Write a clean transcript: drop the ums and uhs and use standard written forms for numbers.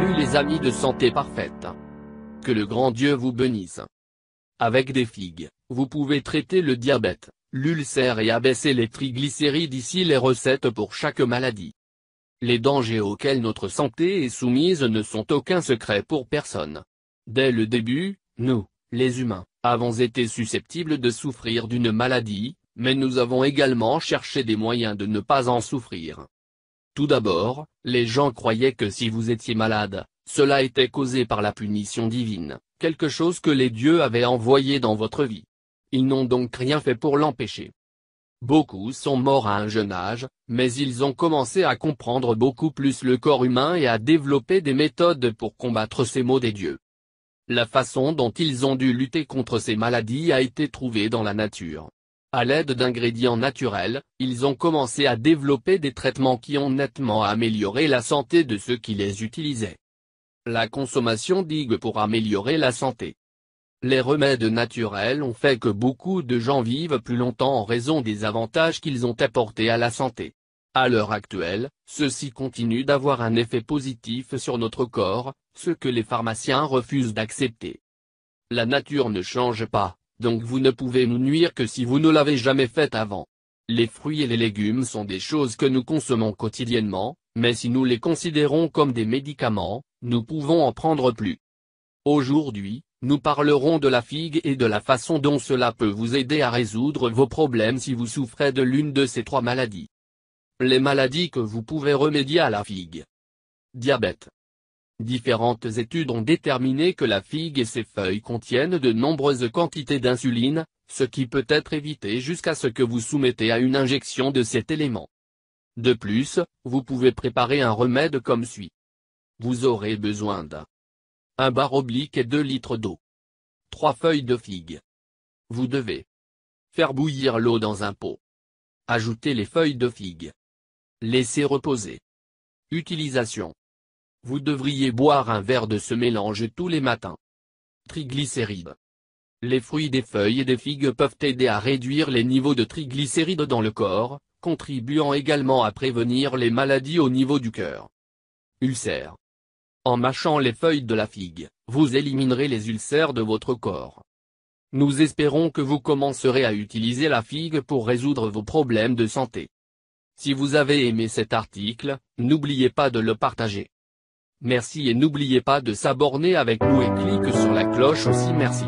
Bienvenue les amis de Santé Parfaite. Que le grand Dieu vous bénisse. Avec des figues, vous pouvez traiter le diabète, l'ulcère et abaisser les triglycérides. Ici les recettes pour chaque maladie. Les dangers auxquels notre santé est soumise ne sont aucun secret pour personne. Dès le début, nous, les humains, avons été susceptibles de souffrir d'une maladie, mais nous avons également cherché des moyens de ne pas en souffrir. Tout d'abord, les gens croyaient que si vous étiez malade, cela était causé par la punition divine, quelque chose que les dieux avaient envoyé dans votre vie. Ils n'ont donc rien fait pour l'empêcher. Beaucoup sont morts à un jeune âge, mais ils ont commencé à comprendre beaucoup plus le corps humain et à développer des méthodes pour combattre ces maux des dieux. La façon dont ils ont dû lutter contre ces maladies a été trouvée dans la nature. À l'aide d'ingrédients naturels, ils ont commencé à développer des traitements qui ont nettement amélioré la santé de ceux qui les utilisaient. La consommation digue pour améliorer la santé. Les remèdes naturels ont fait que beaucoup de gens vivent plus longtemps en raison des avantages qu'ils ont apportés à la santé. À l'heure actuelle, ceux-ci continuent d'avoir un effet positif sur notre corps, ce que les pharmaciens refusent d'accepter. La nature ne change pas, donc vous ne pouvez nous nuire que si vous ne l'avez jamais fait avant. Les fruits et les légumes sont des choses que nous consommons quotidiennement, mais si nous les considérons comme des médicaments, nous pouvons en prendre plus. Aujourd'hui, nous parlerons de la figue et de la façon dont cela peut vous aider à résoudre vos problèmes si vous souffrez de l'une de ces trois maladies. Les maladies que vous pouvez remédier à la figue. Diabète. Différentes études ont déterminé que la figue et ses feuilles contiennent de nombreuses quantités d'insuline, ce qui peut être évité jusqu'à ce que vous soumettez à une injection de cet élément. De plus, vous pouvez préparer un remède comme suit. Vous aurez besoin d'un bar oblique et 2 litres d'eau. 3 feuilles de figue. Vous devez faire bouillir l'eau dans un pot. Ajouter les feuilles de figue. Laisser reposer. Utilisation. Vous devriez boire un verre de ce mélange tous les matins. Triglycérides. Les fruits des feuilles et des figues peuvent aider à réduire les niveaux de triglycérides dans le corps, contribuant également à prévenir les maladies au niveau du cœur. Ulcères. En mâchant les feuilles de la figue, vous éliminerez les ulcères de votre corps. Nous espérons que vous commencerez à utiliser la figue pour résoudre vos problèmes de santé. Si vous avez aimé cet article, n'oubliez pas de le partager. Merci et n'oubliez pas de s'abonner avec nous et cliquez sur la cloche aussi. Merci.